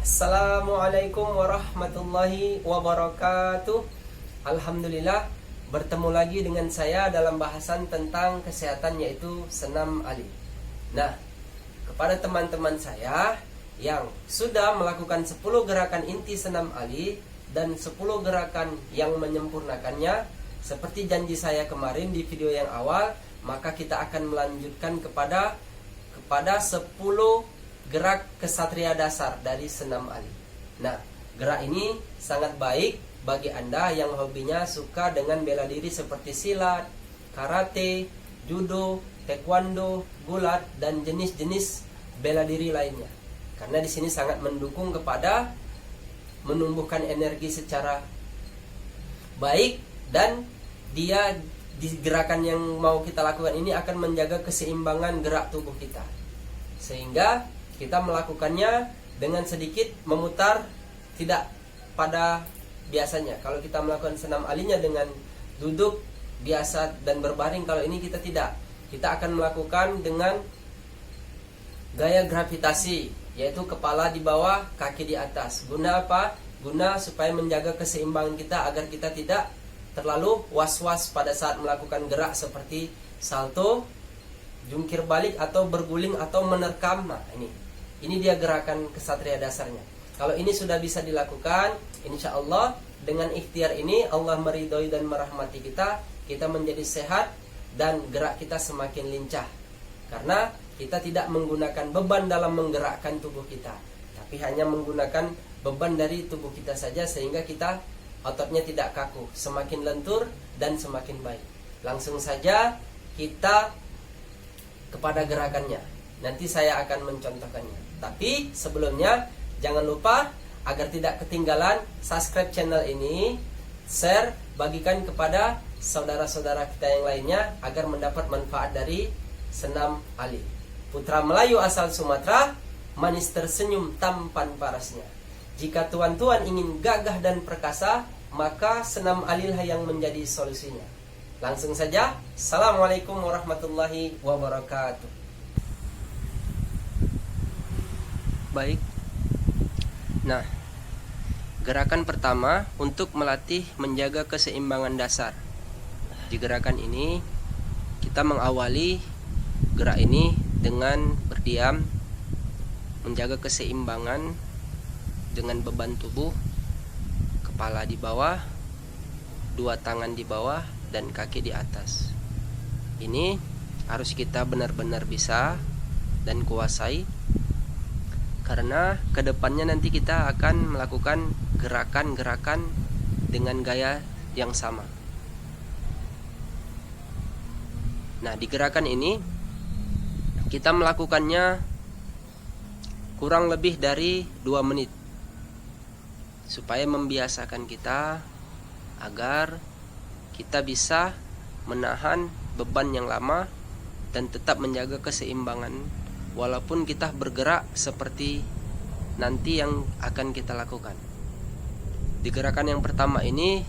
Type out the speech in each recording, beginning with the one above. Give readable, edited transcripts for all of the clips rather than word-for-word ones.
Assalamualaikum warahmatullahi wabarakatuh. Alhamdulillah, bertemu lagi dengan saya dalam bahasan tentang kesehatan, yaitu senam Ali. Nah, kepada teman-teman saya yang sudah melakukan 10 gerakan inti senam Ali dan 10 gerakan yang menyempurnakannya, seperti janji saya kemarin di video yang awal, maka kita akan melanjutkan kepada 10 gerak kesatria dasar dari senam Ali. Nah, gerak ini sangat baik bagi Anda yang hobinya suka dengan bela diri seperti silat, karate, judo, taekwondo, gulat, dan jenis-jenis bela diri lainnya. Karena di sini sangat mendukung kepada menumbuhkan energi secara baik, dan dia di gerakan yang mau kita lakukan ini akan menjaga keseimbangan gerak tubuh kita, sehingga kita melakukannya dengan sedikit memutar, tidak pada biasanya. Kalau kita melakukan senam alinya dengan duduk biasa dan berbaring, kalau ini kita tidak. Kita akan melakukan dengan gaya gravitasi, yaitu kepala di bawah, kaki di atas. Guna apa? Guna supaya menjaga keseimbangan kita agar kita tidak terlalu was-was pada saat melakukan gerak seperti salto, jungkir balik, atau berguling, atau menerkam. Nah, ini dia gerakan kesatria dasarnya. Kalau ini sudah bisa dilakukan, insya Allah dengan ikhtiar ini Allah meridhoi dan merahmati kita. Kita menjadi sehat dan gerak kita semakin lincah, karena kita tidak menggunakan beban dalam menggerakkan tubuh kita, tapi hanya menggunakan beban dari tubuh kita saja, sehingga kita ototnya tidak kaku, semakin lentur dan semakin baik. Langsung saja kita kepada gerakannya. Nanti saya akan mencontohkannya. Tapi sebelumnya jangan lupa agar tidak ketinggalan, subscribe channel ini, share, bagikan kepada saudara-saudara kita yang lainnya agar mendapat manfaat dari senam Ali. Putra Melayu asal Sumatera, manis tersenyum tampan parasnya. Jika tuan-tuan ingin gagah dan perkasa, maka senam Ali lah yang menjadi solusinya. Langsung saja. Assalamualaikum warahmatullahi wabarakatuh. Baik. Nah, gerakan pertama untuk melatih menjaga keseimbangan dasar. Di gerakan ini kita mengawali gerak ini dengan berdiam, menjaga keseimbangan dengan beban tubuh, kepala di bawah, dua tangan di bawah, dan kaki di atas. Ini harus kita benar-benar bisa dan kuasai, karena kedepannya nanti kita akan melakukan gerakan-gerakan dengan gaya yang sama. Nah, di gerakan ini kita melakukannya kurang lebih dari 2 menit, supaya membiasakan kita agar kita bisa menahan beban yang lama dan tetap menjaga keseimbangan, walaupun kita bergerak seperti nanti yang akan kita lakukan. Di gerakan yang pertama ini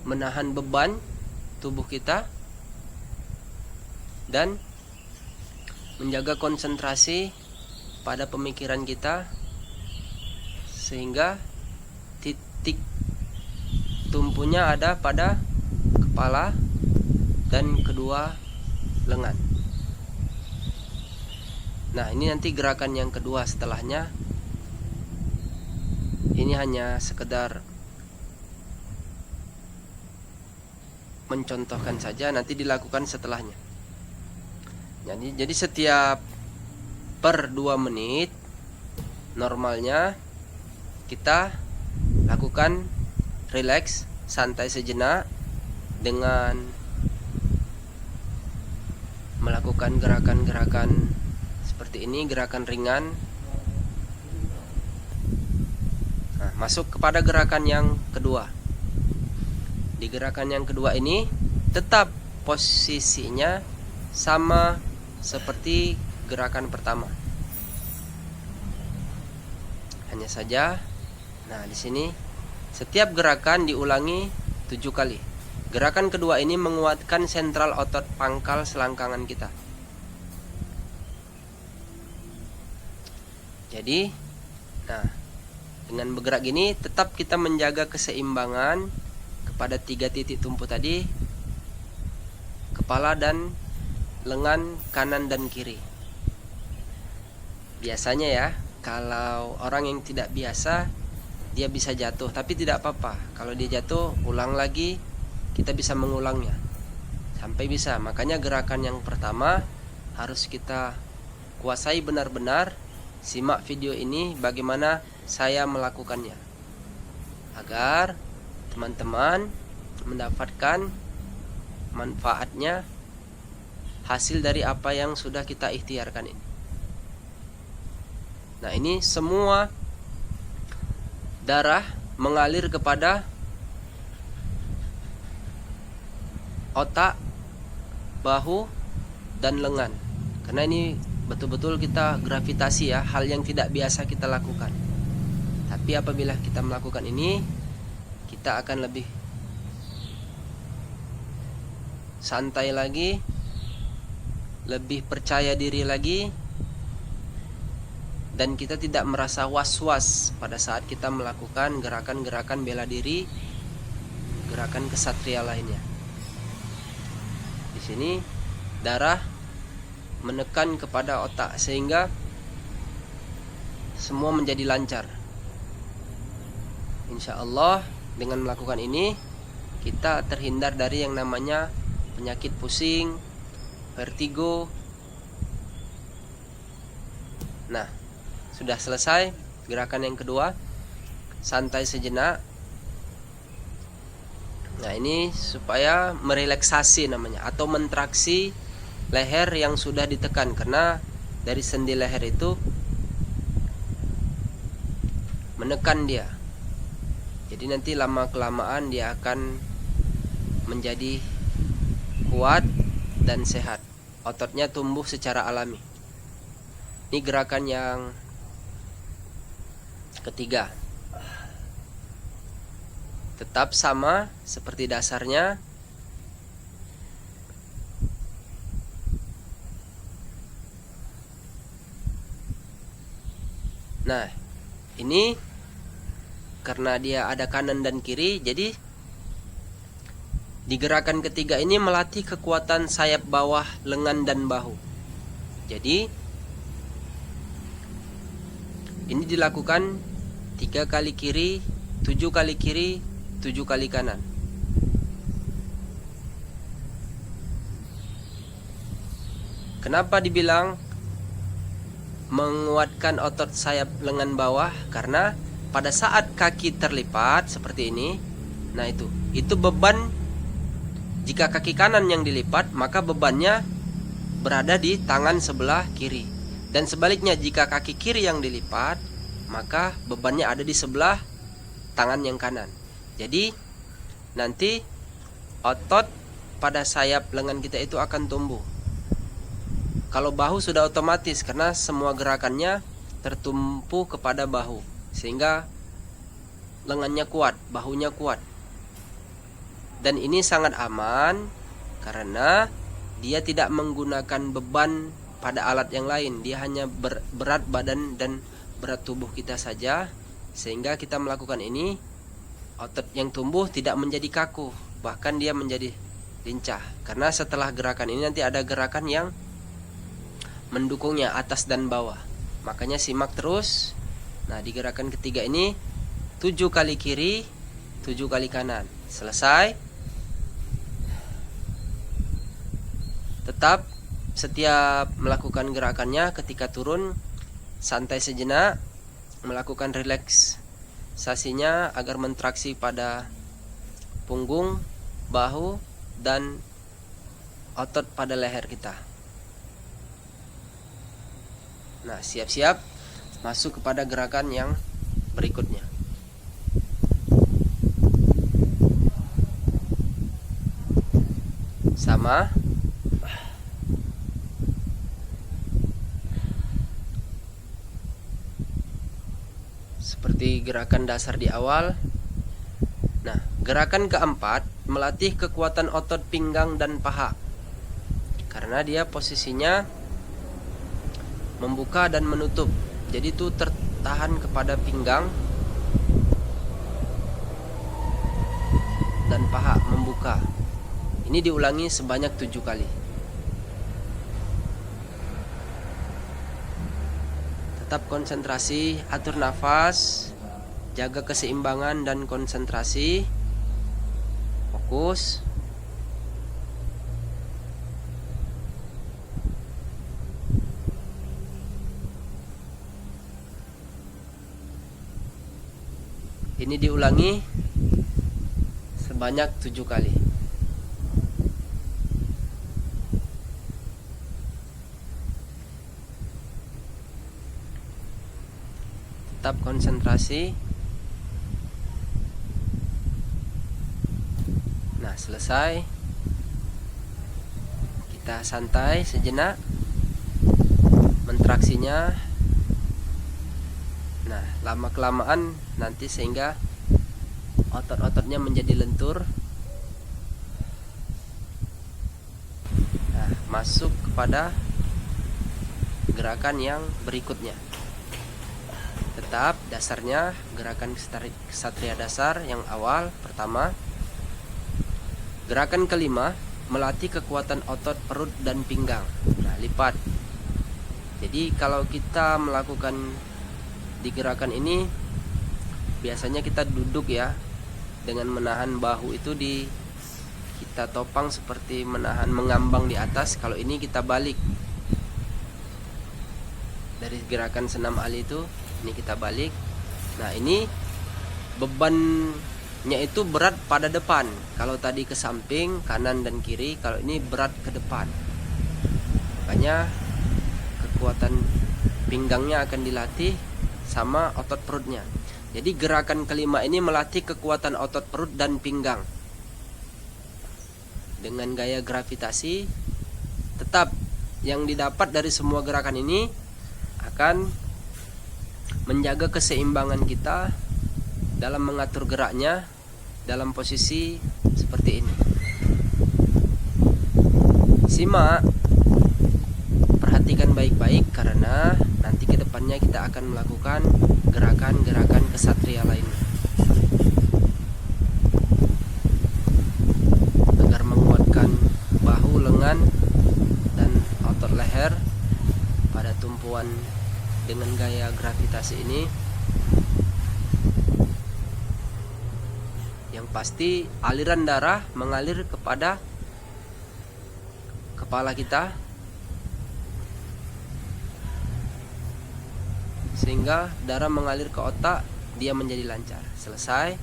menahan beban tubuh kita dan menjaga konsentrasi pada pemikiran kita, sehingga titik tumpunya ada pada kepala dan kedua lengan. Nah, ini nanti gerakan yang kedua setelahnya. Ini hanya sekedar mencontohkan saja, nanti dilakukan setelahnya. Jadi setiap per 2 menit normalnya kita lakukan relax, santai sejenak dengan melakukan gerakan-gerakan seperti ini, gerakan ringan. Nah, masuk kepada gerakan yang kedua. Di gerakan yang kedua ini tetap posisinya sama seperti gerakan pertama. Hanya saja, nah di sini setiap gerakan diulangi 7 kali. Gerakan kedua ini menguatkan sentral otot pangkal selangkangan kita. Jadi, nah, dengan bergerak gini tetap kita menjaga keseimbangan kepada 3 titik tumpu tadi, kepala dan lengan kanan dan kiri. Biasanya ya, kalau orang yang tidak biasa dia bisa jatuh, tapi tidak apa-apa. Kalau dia jatuh, ulang lagi, kita bisa mengulangnya sampai bisa. Makanya gerakan yang pertama harus kita kuasai benar-benar. Simak video ini bagaimana saya melakukannya, agar teman-teman mendapatkan manfaatnya, hasil dari apa yang sudah kita ikhtiarkan ini. Nah, ini semua darah mengalir kepada otak, bahu, dan lengan. Karena ini betul-betul kita gravitasi ya, hal yang tidak biasa kita lakukan. Tapi apabila kita melakukan ini, kita akan lebih santai lagi, lebih percaya diri lagi, dan kita tidak merasa was-was pada saat kita melakukan gerakan-gerakan bela diri, gerakan kesatria lainnya. Di sini darah menekan kepada otak sehingga semua menjadi lancar. Insya Allah dengan melakukan ini kita terhindar dari yang namanya penyakit pusing, vertigo. Nah, sudah selesai gerakan yang kedua, santai sejenak. Nah, ini supaya merelaksasi namanya, atau mentraksi leher yang sudah ditekan, karena dari sendi leher itu menekan dia. Jadi nanti lama-kelamaan dia akan menjadi kuat dan sehat. Ototnya tumbuh secara alami. Ini gerakan yang ketiga. Tetap sama seperti dasarnya. Nah, ini karena dia ada kanan dan kiri, jadi di gerakan ketiga ini melatih kekuatan sayap bawah, lengan, dan bahu. Jadi ini dilakukan 3 kali kiri, 7 kali kiri, 7 kali kanan. Kenapa dibilang menguatkan otot sayap lengan bawah? Karena pada saat kaki terlipat seperti ini, nah itu beban. Jika kaki kanan yang dilipat, maka bebannya berada di tangan sebelah kiri. Dan sebaliknya, jika kaki kiri yang dilipat, maka bebannya ada di sebelah tangan yang kanan. Jadi nanti otot pada sayap lengan kita itu akan tumbuh. Kalau bahu sudah otomatis, karena semua gerakannya tertumpu kepada bahu, sehingga lengannya kuat, bahunya kuat. Dan ini sangat aman karena dia tidak menggunakan beban pada alat yang lain. Dia hanya berat badan dan berat tubuh kita saja. Sehingga kita melakukan ini, otot yang tumbuh tidak menjadi kaku, bahkan dia menjadi lincah. Karena setelah gerakan ini nanti ada gerakan yang mendukungnya, atas dan bawah. Makanya simak terus. Nah, di gerakan ketiga ini 7 kali kiri, 7 kali kanan. Selesai. Tetap setiap melakukan gerakannya, ketika turun santai sejenak, melakukan relaksasinya agar mentraksi pada punggung, bahu, dan otot pada leher kita. Nah, siap-siap masuk kepada gerakan yang berikutnya. Sama. Seperti gerakan dasar di awal. Nah, gerakan keempat melatih kekuatan otot pinggang dan paha. Karena dia posisinya membuka dan menutup. Jadi itu tertahan kepada pinggang dan paha membuka. Ini diulangi sebanyak 7 kali. Tetap konsentrasi, atur nafas, jaga keseimbangan dan konsentrasi. Fokus. Ini diulangi sebanyak 7 kali. Tetap konsentrasi. Nah, selesai. Kita santai sejenak mentraksinya. Nah, lama-kelamaan nanti sehingga otot-ototnya menjadi lentur. Nah, masuk kepada gerakan yang berikutnya. Tetap dasarnya gerakan ksatria dasar yang awal pertama. Gerakan kelima, melatih kekuatan otot perut dan pinggang. Nah, lipat. Jadi kalau kita melakukan di gerakan ini, biasanya kita duduk ya, dengan menahan bahu itu kita topang seperti menahan mengambang di atas. Kalau ini kita balik. Dari gerakan senam Ali itu, ini kita balik. Nah, ini bebannya itu berat pada depan. Kalau tadi ke samping, kanan dan kiri, kalau ini berat ke depan. Makanya kekuatan pinggangnya akan dilatih sama otot perutnya. Jadi gerakan kelima ini melatih kekuatan otot perut dan pinggang dengan gaya gravitasi. Tetap yang didapat dari semua gerakan ini akan menjaga keseimbangan kita dalam mengatur geraknya dalam posisi seperti ini. Simak, perhatikan baik-baik karena nanti ke depannya kita akan melakukan gerakan-gerakan kesatria lainnya agar menguatkan bahu, lengan, dan otot leher pada tumpuan dengan gaya gravitasi ini. Yang pasti aliran darah mengalir kepada kepala kita sehingga darah mengalir ke otak, dia menjadi lancar. Selesai.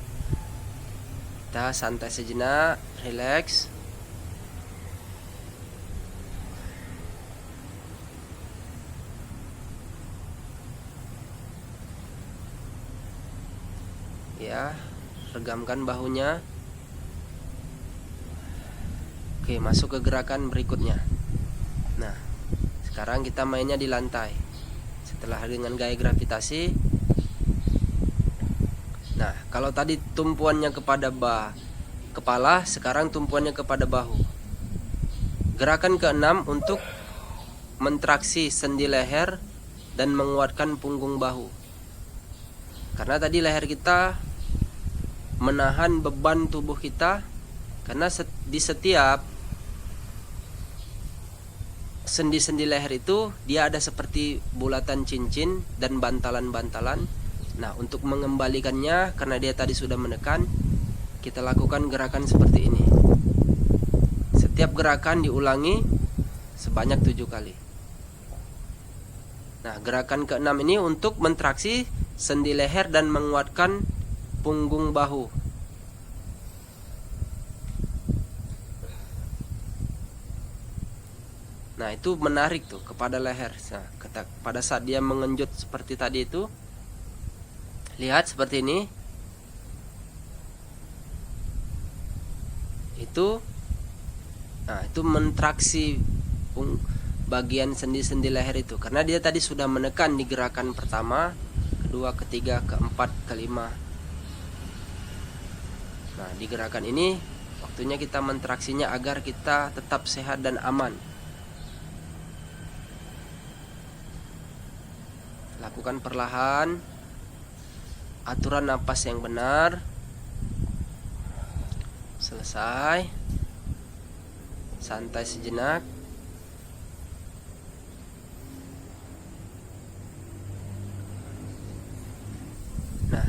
Kita santai sejenak, relax. Ya, regamkan bahunya. Oke, masuk ke gerakan berikutnya. Nah, sekarang kita mainnya di lantai. Setelah dengan gaya gravitasi. Nah, kalau tadi tumpuannya kepada kepala, sekarang tumpuannya kepada bahu. Gerakan keenam untuk mentraksi sendi leher dan menguatkan punggung bahu. Karena tadi leher kita menahan beban tubuh kita, karena di setiap sendi-sendi leher itu dia ada seperti bulatan cincin dan bantalan-bantalan. Nah, untuk mengembalikannya karena dia tadi sudah menekan, kita lakukan gerakan seperti ini. Setiap gerakan diulangi sebanyak 7 kali. Nah, gerakan keenam ini untuk mentraksi sendi leher dan menguatkan punggung bahu. Nah, itu menarik tuh kepada leher. Nah, pada saat dia mengenjut seperti tadi itu, lihat seperti ini. Itu mentraksi bagian sendi-sendi leher itu, karena dia tadi sudah menekan di gerakan pertama, kedua, ketiga, keempat, kelima. Nah, di gerakan ini waktunya kita mentraksinya agar kita tetap sehat dan aman. Lakukan perlahan. Aturan napas yang benar. Selesai. Santai sejenak. Nah,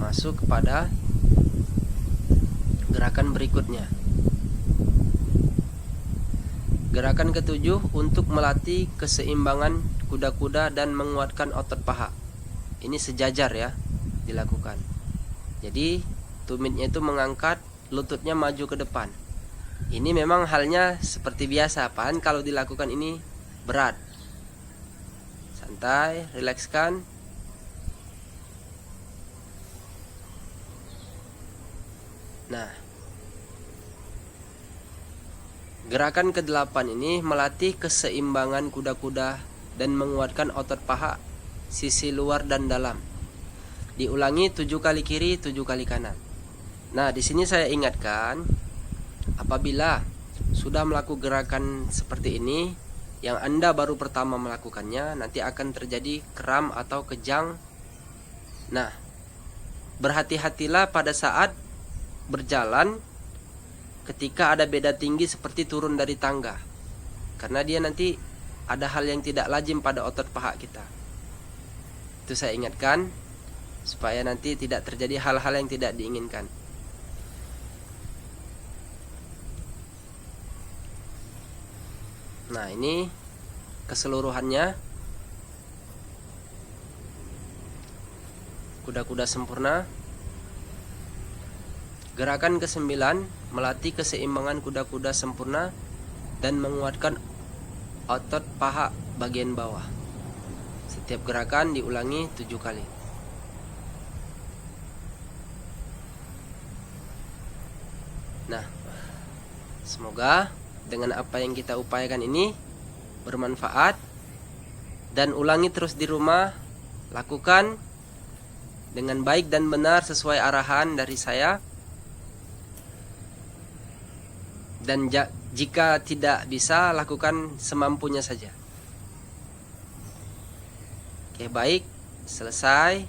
masuk kepada gerakan berikutnya. Gerakan ketujuh untuk melatih keseimbangan kuda-kuda dan menguatkan otot paha. Ini sejajar ya dilakukan. Jadi tumitnya itu mengangkat, lututnya maju ke depan. Ini memang halnya seperti biasa, pan kalau dilakukan ini berat. Santai, rilekskan. Nah, gerakan ke-8 ini melatih keseimbangan kuda-kuda dan menguatkan otot paha sisi luar dan dalam. Diulangi 7 kali kiri, 7 kali kanan. Nah, di sini saya ingatkan, apabila sudah melakukan gerakan seperti ini, yang Anda baru pertama melakukannya, nanti akan terjadi kram atau kejang. Nah, berhati-hatilah pada saat berjalan ketika ada beda tinggi seperti turun dari tangga, karena dia nanti ada hal yang tidak lazim pada otot paha kita. Itu saya ingatkan supaya nanti tidak terjadi hal-hal yang tidak diinginkan. Nah, ini keseluruhannya. Kuda-kuda sempurna. Gerakan ke-9 melatih keseimbangan kuda-kuda sempurna dan menguatkan otot paha bagian bawah. Setiap gerakan diulangi 7 kali. Nah, semoga dengan apa yang kita upayakan ini bermanfaat, dan ulangi terus di rumah. Lakukan dengan baik dan benar sesuai arahan dari saya. Dan jika tidak bisa, lakukan semampunya saja. Oke, baik, selesai.